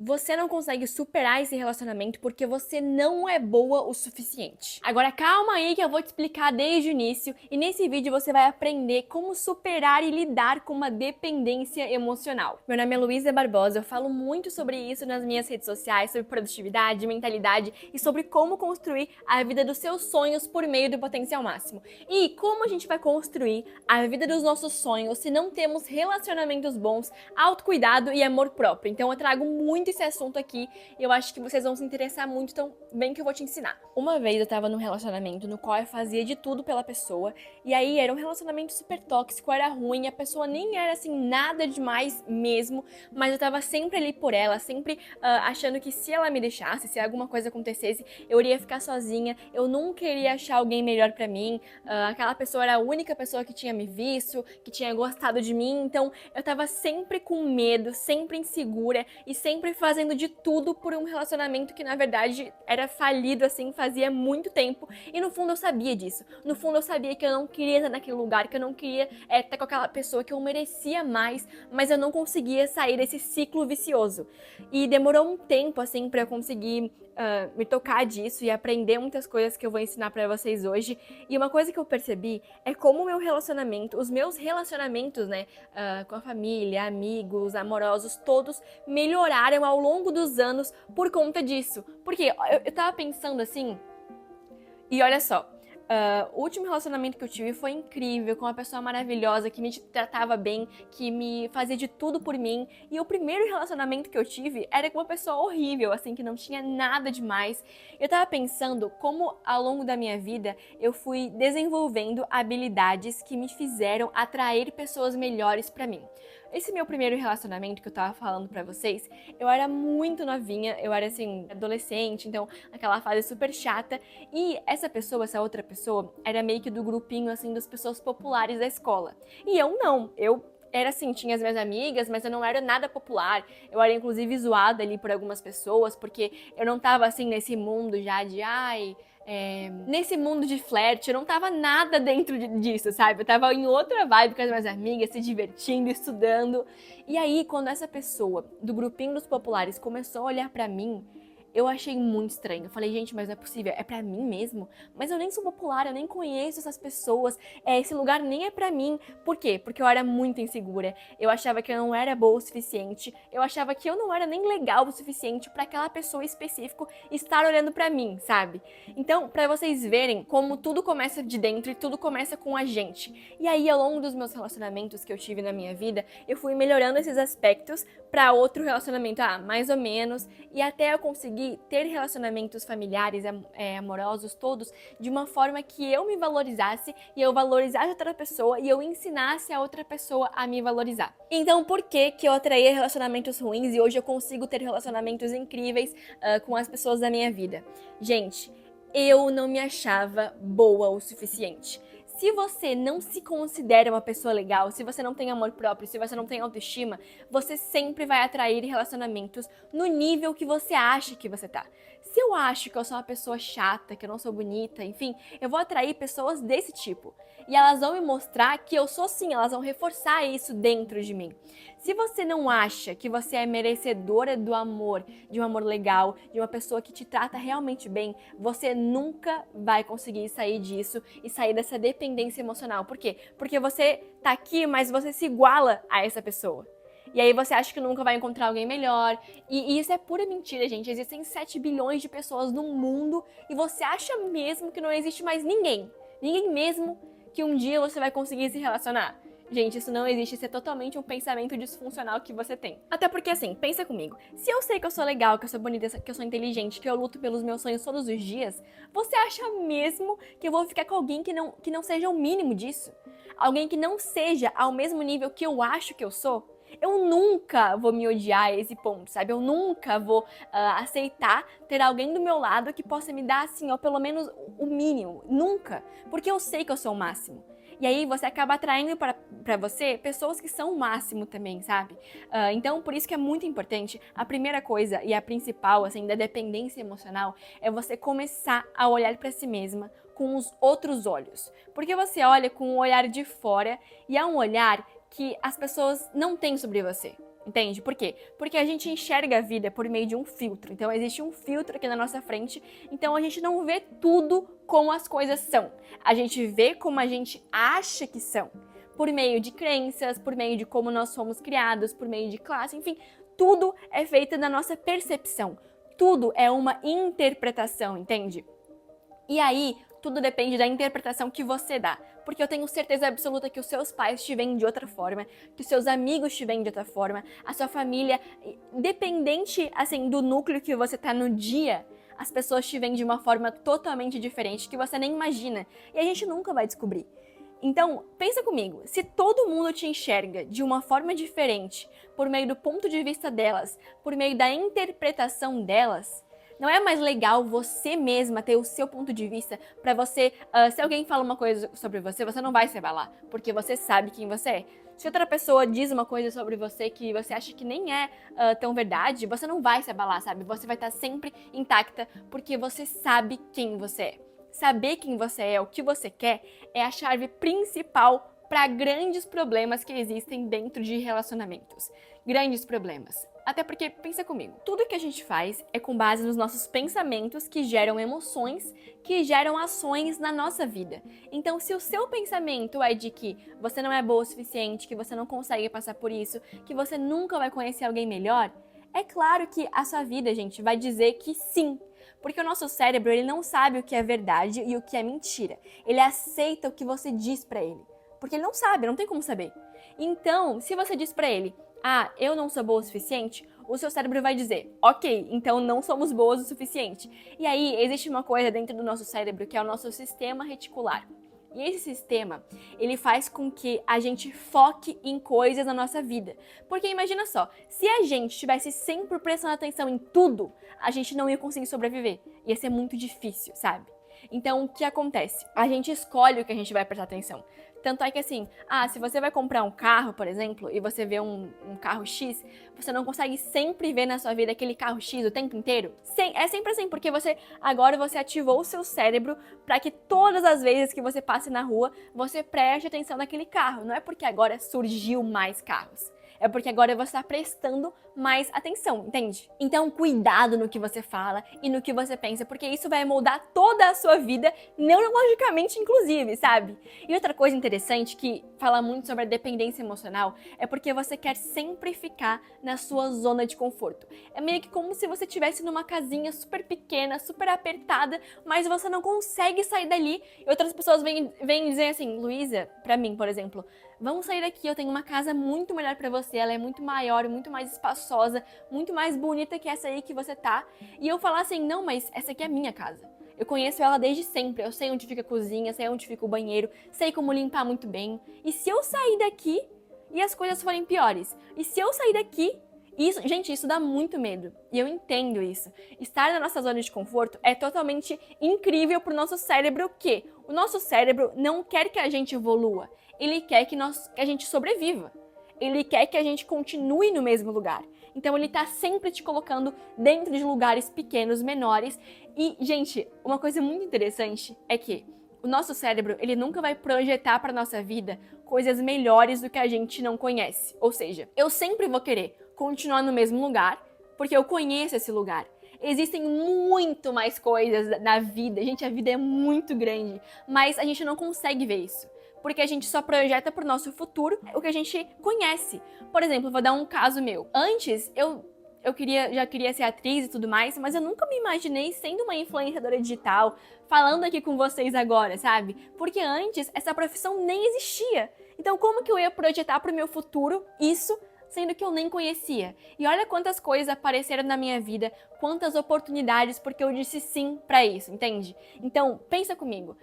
Você não consegue superar esse relacionamento porque você não é boa o suficiente. Agora calma aí que eu vou te explicar desde o início e nesse vídeo você vai aprender como superar e lidar com uma dependência emocional. Meu nome é Luísa Barbosa, eu falo muito sobre isso nas minhas redes sociais, sobre produtividade, mentalidade e sobre como construir a vida dos seus sonhos por meio do potencial máximo. E como a gente vai construir a vida dos nossos sonhos se não temos relacionamentos bons, autocuidado e amor próprio. Então eu trago muito esse assunto aqui e eu acho que vocês vão se interessar muito, então vem que eu vou te ensinar. Uma vez eu tava num relacionamento no qual eu fazia de tudo pela pessoa e aí era um relacionamento super tóxico, era ruim, a pessoa nem era assim nada demais mesmo, mas eu tava sempre ali por ela, sempre achando que se ela me deixasse, se alguma coisa acontecesse, eu iria ficar sozinha, eu nunca iria achar alguém melhor pra mim, aquela pessoa era a única pessoa que tinha me visto, que tinha gostado de mim, então eu tava sempre com medo, sempre insegura e sempre fazendo de tudo por um relacionamento que na verdade era falido assim, fazia muito tempo e no fundo eu sabia disso. No fundo eu sabia que eu não queria estar naquele lugar, que eu não queria estar com aquela pessoa, que eu merecia mais, mas eu não conseguia sair desse ciclo vicioso. E demorou um tempo assim pra eu conseguir me tocar disso e aprender muitas coisas que eu vou ensinar pra vocês hoje. E uma coisa que eu percebi é como o meu relacionamento, os meus relacionamentos, né, com a família, amigos, amorosos, todos melhoraram ao longo dos anos por conta disso. Porque eu tava pensando assim, e olha só, o último relacionamento que eu tive foi incrível, com uma pessoa maravilhosa, que me tratava bem, que me fazia de tudo por mim. E o primeiro relacionamento que eu tive era com uma pessoa horrível, assim, que não tinha nada demais. Eu tava pensando como ao longo da minha vida eu fui desenvolvendo habilidades que me fizeram atrair pessoas melhores pra mim. Esse meu primeiro relacionamento que eu tava falando pra vocês, eu era muito novinha, eu era assim, adolescente, então aquela fase super chata. E essa pessoa, essa outra pessoa, era meio que do grupinho assim das pessoas populares da escola. E eu não, eu era assim, tinha as minhas amigas, mas eu não era nada popular. Eu era inclusive zoada ali por algumas pessoas, porque eu não tava assim nesse mundo já de nesse mundo de flerte, eu não tava nada dentro disso, sabe? Eu tava em outra vibe com as minhas amigas, se divertindo, estudando. E aí, quando essa pessoa do grupinho dos populares começou a olhar pra mim, eu achei muito estranho. Eu falei, gente, mas não é possível, é pra mim mesmo? Mas eu nem sou popular, eu nem conheço essas pessoas, esse lugar nem é pra mim. Por quê? Porque eu era muito insegura, eu achava que eu não era boa o suficiente, eu achava que eu não era nem legal o suficiente pra aquela pessoa específica estar olhando pra mim, sabe? Então, pra vocês verem como tudo começa de dentro e tudo começa com a gente. E aí, ao longo dos meus relacionamentos que eu tive na minha vida, eu fui melhorando esses aspectos pra outro relacionamento, mais ou menos, e até eu conseguir ter relacionamentos familiares, amorosos, todos, de uma forma que eu me valorizasse e eu valorizasse outra pessoa e eu ensinasse a outra pessoa a me valorizar. Então, por que que eu atraía relacionamentos ruins e hoje eu consigo ter relacionamentos incríveis com as pessoas da minha vida? Gente, eu não me achava boa o suficiente. Se você não se considera uma pessoa legal, se você não tem amor próprio, se você não tem autoestima, você sempre vai atrair relacionamentos no nível que você acha que você tá. Se eu acho que eu sou uma pessoa chata, que eu não sou bonita, enfim, eu vou atrair pessoas desse tipo. E elas vão me mostrar que eu sou sim, elas vão reforçar isso dentro de mim. Se você não acha que você é merecedora do amor, de um amor legal, de uma pessoa que te trata realmente bem, você nunca vai conseguir sair disso e sair dessa dependência emocional. Por quê? Porque você tá aqui, mas você se iguala a essa pessoa. E aí você acha que nunca vai encontrar alguém melhor. E isso é pura mentira, gente. Existem 7 bilhões de pessoas no mundo e você acha mesmo que não existe mais ninguém. Ninguém mesmo que um dia você vai conseguir se relacionar. Gente, isso não existe, isso é totalmente um pensamento disfuncional que você tem. Até porque assim, pensa comigo, se eu sei que eu sou legal, que eu sou bonita, que eu sou inteligente, que eu luto pelos meus sonhos todos os dias, você acha mesmo que eu vou ficar com alguém que não seja o mínimo disso? Alguém que não seja ao mesmo nível que eu acho que eu sou? Eu nunca vou me odiar a esse ponto, sabe? Eu nunca vou aceitar ter alguém do meu lado que possa me dar assim, ó, pelo menos o mínimo. Nunca. Porque eu sei que eu sou o máximo. E aí você acaba atraindo pra você pessoas que são o máximo também, sabe? Então, por isso que é muito importante, a primeira coisa e a principal, assim, da dependência emocional é você começar a olhar pra si mesma com os outros olhos. Porque você olha com um olhar de fora e é um olhar que as pessoas não têm sobre você. Entende? Por quê? Porque a gente enxerga a vida por meio de um filtro. Então, existe um filtro aqui na nossa frente. Então, a gente não vê tudo como as coisas são. A gente vê como a gente acha que são. Por meio de crenças, por meio de como nós fomos criados, por meio de classe, enfim. Tudo é feito da nossa percepção. Tudo é uma interpretação, entende? E aí, tudo depende da interpretação que você dá. Porque eu tenho certeza absoluta que os seus pais te veem de outra forma, que os seus amigos te veem de outra forma, a sua família, dependente, assim, do núcleo que você tá no dia, as pessoas te veem de uma forma totalmente diferente, que você nem imagina. E a gente nunca vai descobrir. Então, pensa comigo, se todo mundo te enxerga de uma forma diferente, por meio do ponto de vista delas, por meio da interpretação delas, não é mais legal você mesma ter o seu ponto de vista pra você, se alguém fala uma coisa sobre você, você não vai se abalar, porque você sabe quem você é. Se outra pessoa diz uma coisa sobre você que você acha que nem é tão verdade, você não vai se abalar, sabe? Você vai estar sempre intacta, porque você sabe quem você é. Saber quem você é, o que você quer, é a chave principal para grandes problemas que existem dentro de relacionamentos. Grandes problemas. Até porque, pensa comigo, tudo que a gente faz é com base nos nossos pensamentos que geram emoções, que geram ações na nossa vida. Então, se o seu pensamento é de que você não é boa o suficiente, que você não consegue passar por isso, que você nunca vai conhecer alguém melhor, é claro que a sua vida, gente, vai dizer que sim. Porque o nosso cérebro, ele não sabe o que é verdade e o que é mentira. Ele aceita o que você diz pra ele. Porque ele não sabe, não tem como saber. Então, se você diz pra ele, eu não sou boa o suficiente, o seu cérebro vai dizer, ok, então não somos boas o suficiente. E aí, existe uma coisa dentro do nosso cérebro que é o nosso sistema reticular. E esse sistema, ele faz com que a gente foque em coisas na nossa vida. Porque imagina só, se a gente estivesse sempre prestando atenção em tudo, a gente não ia conseguir sobreviver. Ia ser muito difícil, sabe? Então, o que acontece? A gente escolhe o que a gente vai prestar atenção. Tanto é que assim, se você vai comprar um carro, por exemplo, e você vê um carro X, você não consegue sempre ver na sua vida aquele carro X o tempo inteiro? É sempre assim, porque agora você ativou o seu cérebro para que todas as vezes que você passe na rua, você preste atenção naquele carro. Não é porque agora surgiu mais carros. É porque agora você está prestando mais atenção, entende? Então, cuidado no que você fala e no que você pensa, porque isso vai moldar toda a sua vida, neurologicamente inclusive, sabe? E outra coisa interessante que fala muito sobre a dependência emocional é porque você quer sempre ficar na sua zona de conforto. É meio que como se você estivesse numa casinha super pequena, super apertada, mas você não consegue sair dali. E outras pessoas vêm dizer assim, Luísa, pra mim, por exemplo, vamos sair daqui, eu tenho uma casa muito melhor pra você, ela é muito maior, muito mais espaçosa, muito mais bonita que essa aí que você tá. E eu falar assim, não, mas essa aqui é a minha casa. Eu conheço ela desde sempre, eu sei onde fica a cozinha, sei onde fica o banheiro, sei como limpar muito bem. E se eu sair daqui e as coisas forem piores? E se eu sair daqui? Isso dá muito medo. E eu entendo isso. Estar na nossa zona de conforto é totalmente incrível pro nosso cérebro, que o nosso cérebro não quer que a gente evolua. Ele quer que a gente sobreviva. Ele quer que a gente continue no mesmo lugar. Então ele tá sempre te colocando dentro de lugares pequenos, menores. E, gente, uma coisa muito interessante é que o nosso cérebro, ele nunca vai projetar para nossa vida coisas melhores do que a gente não conhece. Ou seja, eu sempre vou querer continuar no mesmo lugar, porque eu conheço esse lugar. Existem muito mais coisas na vida. Gente, a vida é muito grande, mas a gente não consegue ver isso. Porque a gente só projeta pro nosso futuro o que a gente conhece. Por exemplo, vou dar um caso meu. Antes, eu já queria ser atriz e tudo mais, mas eu nunca me imaginei sendo uma influenciadora digital, falando aqui com vocês agora, sabe? Porque antes, essa profissão nem existia. Então, como que eu ia projetar pro meu futuro isso, sendo que eu nem conhecia? E olha quantas coisas apareceram na minha vida, quantas oportunidades, porque eu disse sim pra isso, entende? Então, pensa comigo.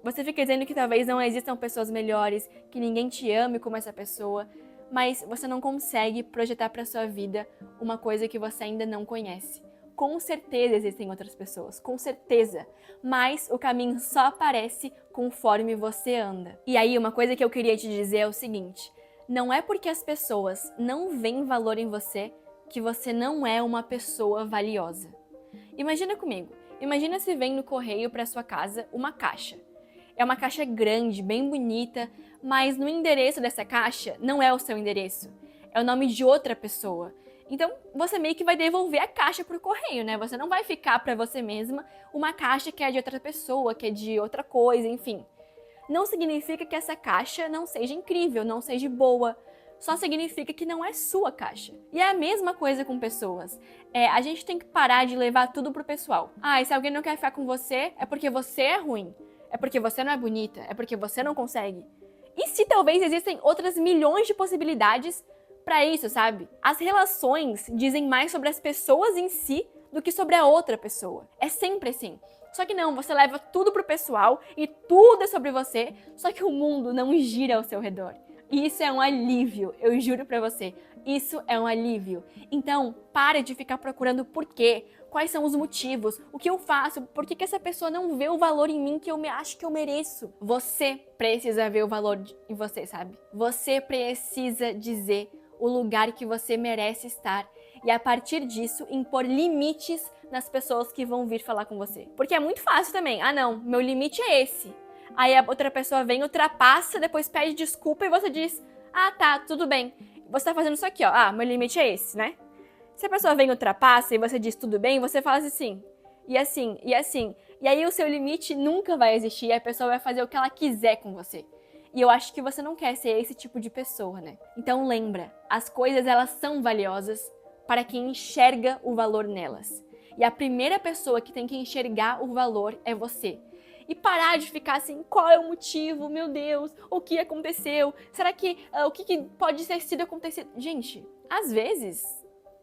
Você fica dizendo que talvez não existam pessoas melhores, que ninguém te ame como essa pessoa, mas você não consegue projetar para sua vida uma coisa que você ainda não conhece. Com certeza existem outras pessoas, com certeza, mas o caminho só aparece conforme você anda. E aí, uma coisa que eu queria te dizer é o seguinte: não é porque as pessoas não veem valor em você que você não é uma pessoa valiosa. Imagina comigo, imagina se vem no correio para sua casa uma caixa. É uma caixa grande, bem bonita, mas no endereço dessa caixa não é o seu endereço. é o nome de outra pessoa. Então, você meio que vai devolver a caixa pro correio, né? Você não vai ficar pra você mesma uma caixa que é de outra pessoa, que é de outra coisa, enfim. Não significa que essa caixa não seja incrível, não seja boa. Só significa que não é sua caixa. E é a mesma coisa com pessoas. A gente tem que parar de levar tudo pro pessoal. Ah, e se alguém não quer ficar com você, é porque você é ruim. É porque você não é bonita. É porque você não consegue. E se talvez existem outras milhões de possibilidades pra isso, sabe? As relações dizem mais sobre as pessoas em si do que sobre a outra pessoa. É sempre assim. Só que não, você leva tudo pro pessoal e tudo é sobre você, só que o mundo não gira ao seu redor. E isso é um alívio, eu juro pra você. Isso é um alívio. Então, pare de ficar procurando por quê, quais são os motivos, o que eu faço, por que essa pessoa não vê o valor em mim que eu acho que eu mereço. Você precisa ver o valor em você, sabe? Você precisa dizer o lugar que você merece estar e a partir disso impor limites nas pessoas que vão vir falar com você. Porque é muito fácil também. Ah não, meu limite é esse. Aí a outra pessoa vem, ultrapassa, depois pede desculpa e você diz, ah tá, tudo bem. Você tá fazendo isso aqui, ó. Ah, meu limite é esse, né? Se a pessoa vem, ultrapassa e você diz tudo bem, você fala assim, e assim, e assim. E aí o seu limite nunca vai existir e a pessoa vai fazer o que ela quiser com você. E eu acho que você não quer ser esse tipo de pessoa, né? Então lembra, as coisas elas são valiosas para quem enxerga o valor nelas. E a primeira pessoa que tem que enxergar o valor é você. E parar de ficar assim, qual é o motivo? Meu Deus, o que aconteceu? Será que, o que pode ter sido acontecido? Gente, às vezes,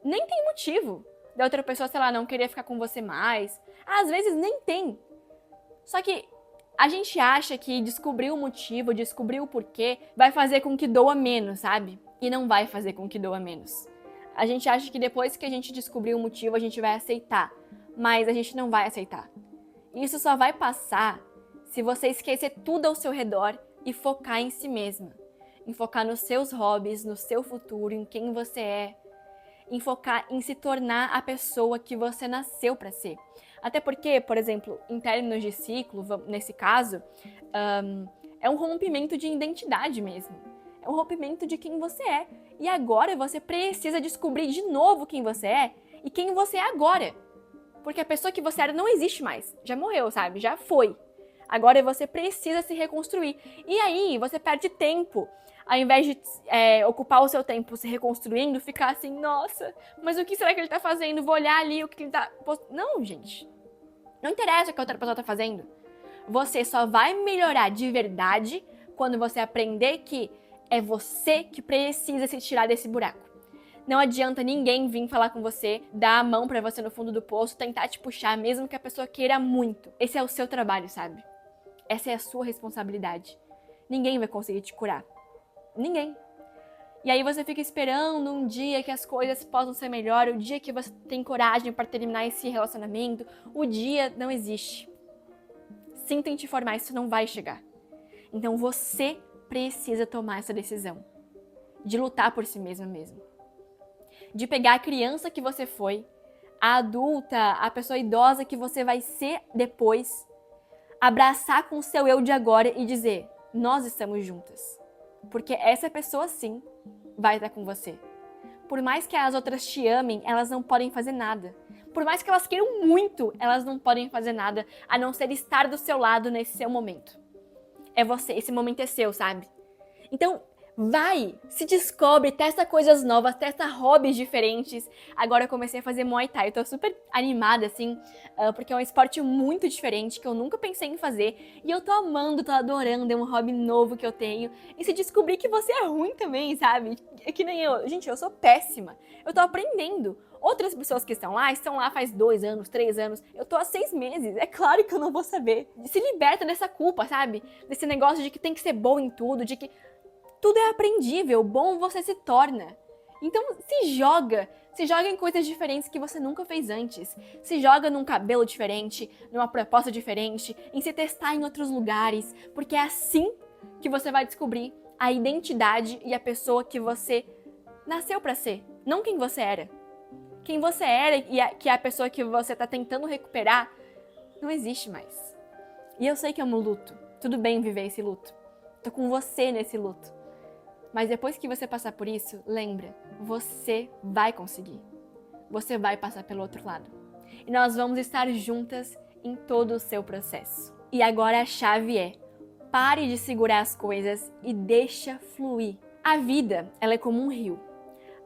nem tem motivo da outra pessoa, sei lá, não querer ficar com você mais. Às vezes nem tem. Só que a gente acha que descobrir o motivo, descobrir o porquê, vai fazer com que doa menos, sabe? E não vai fazer com que doa menos. A gente acha que depois que a gente descobrir o motivo, a gente vai aceitar. Mas a gente não vai aceitar. Isso só vai passar se você esquecer tudo ao seu redor e focar em si mesma. Em focar nos seus hobbies, no seu futuro, em quem você é. Em focar em se tornar a pessoa que você nasceu para ser. Até porque, por exemplo, em termos de ciclo, nesse caso, é um rompimento de identidade mesmo. É um rompimento de quem você é. E agora você precisa descobrir de novo quem você é e quem você é agora. Porque a pessoa que você era não existe mais. Já morreu, sabe? Já foi. Agora você precisa se reconstruir. E aí você perde tempo. Ao invés de ocupar o seu tempo se reconstruindo, ficar assim, nossa, mas o que será que ele tá fazendo? Vou olhar ali o que ele tá... Não, gente. Não interessa o que a outra pessoa tá fazendo. Você só vai melhorar de verdade quando você aprender que é você que precisa se tirar desse buraco. Não adianta ninguém vir falar com você, dar a mão pra você no fundo do poço, tentar te puxar, mesmo que a pessoa queira muito. Esse é o seu trabalho, sabe? Essa é a sua responsabilidade. Ninguém vai conseguir te curar. Ninguém. E aí você fica esperando um dia que as coisas possam ser melhor, o dia que você tem coragem para terminar esse relacionamento, o dia não existe. Sinto em te informar, isso não vai chegar. Então você precisa tomar essa decisão. De lutar por si mesmo. De pegar a criança que você foi, a adulta, a pessoa idosa que você vai ser depois, abraçar com o seu eu de agora e dizer, nós estamos juntas. Porque essa pessoa sim vai estar com você. Por mais que as outras te amem, elas não podem fazer nada. Por mais que elas queiram muito, elas não podem fazer nada, a não ser estar do seu lado nesse seu momento. É você, esse momento é seu, sabe? Então, vai, se descobre, testa coisas novas, testa hobbies diferentes. Agora eu comecei a fazer Muay Thai, eu tô super animada, assim, porque é um esporte muito diferente, que eu nunca pensei em fazer. E eu tô amando, tô adorando, é um hobby novo que eu tenho. E se descobrir que você é ruim também, sabe? É que nem eu. Gente, eu sou péssima. Eu tô aprendendo. Outras pessoas que estão lá faz 2 anos, 3 anos. Eu tô há 6 meses. É claro que eu não vou saber. Se liberta dessa culpa, sabe? Desse negócio de que tem que ser bom em tudo, de que tudo é aprendível, bom você se torna. Então se joga em coisas diferentes que você nunca fez antes. Se joga num cabelo diferente, numa proposta diferente, em se testar em outros lugares, porque é assim que você vai descobrir a identidade e a pessoa que você nasceu pra ser, não quem você era. Quem você era e que é a pessoa que você tá tentando recuperar, não existe mais. E eu sei que é um luto. Tudo bem viver esse luto. Tô com você nesse luto. Mas depois que você passar por isso, lembra, você vai conseguir. Você vai passar pelo outro lado. E nós vamos estar juntas em todo o seu processo. E agora a chave é: pare de segurar as coisas e deixa fluir. A vida, ela é como um rio.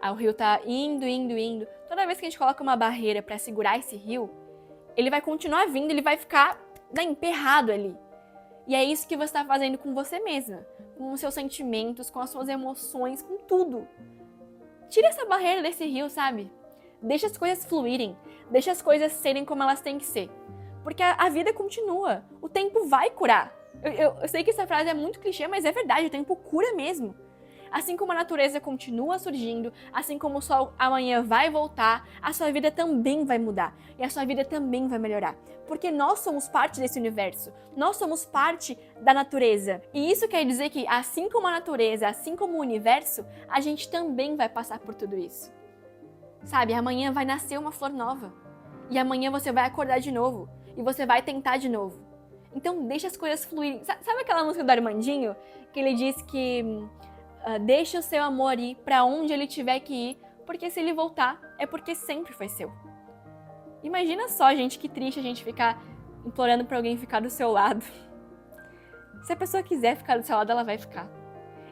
O rio tá indo, indo, indo. Toda vez que a gente coloca uma barreira para segurar esse rio, ele vai continuar vindo, ele vai ficar emperrado ali. E é isso que você está fazendo com você mesma, com os seus sentimentos, com as suas emoções, com tudo. Tira essa barreira desse rio, sabe? Deixa as coisas fluírem, deixa as coisas serem como elas têm que ser. Porque a vida continua, o tempo vai curar. Eu sei que essa frase é muito clichê, mas é verdade, o tempo cura mesmo. Assim como a natureza continua surgindo, assim como o sol amanhã vai voltar, a sua vida também vai mudar e a sua vida também vai melhorar. Porque nós somos parte desse universo, nós somos parte da natureza. E isso quer dizer que, assim como a natureza, assim como o universo, a gente também vai passar por tudo isso. Sabe, amanhã vai nascer uma flor nova. E amanhã você vai acordar de novo. E você vai tentar de novo. Então deixa as coisas fluírem. Sabe aquela música do Armandinho? Que ele diz que deixa o seu amor ir pra onde ele tiver que ir, porque se ele voltar, é porque sempre foi seu. Imagina só, gente, que triste a gente ficar implorando pra alguém ficar do seu lado. Se a pessoa quiser ficar do seu lado, ela vai ficar.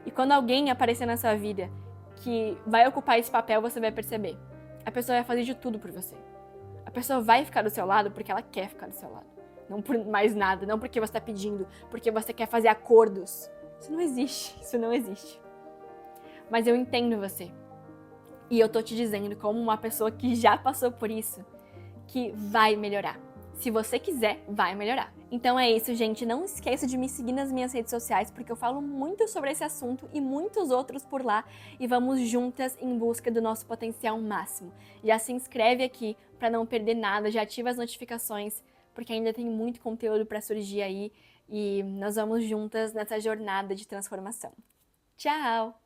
E quando alguém aparecer na sua vida que vai ocupar esse papel, você vai perceber. A pessoa vai fazer de tudo por você. A pessoa vai ficar do seu lado porque ela quer ficar do seu lado. Não por mais nada, não porque você tá pedindo, porque você quer fazer acordos. Isso não existe, isso não existe. Mas eu entendo você. E eu tô te dizendo, como uma pessoa que já passou por isso, que vai melhorar. Se você quiser, vai melhorar. Então é isso, gente. Não esqueça de me seguir nas minhas redes sociais, porque eu falo muito sobre esse assunto e muitos outros por lá. E vamos juntas em busca do nosso potencial máximo. Já se inscreve aqui para não perder nada, já ativa as notificações, porque ainda tem muito conteúdo para surgir aí. E nós vamos juntas nessa jornada de transformação. Tchau!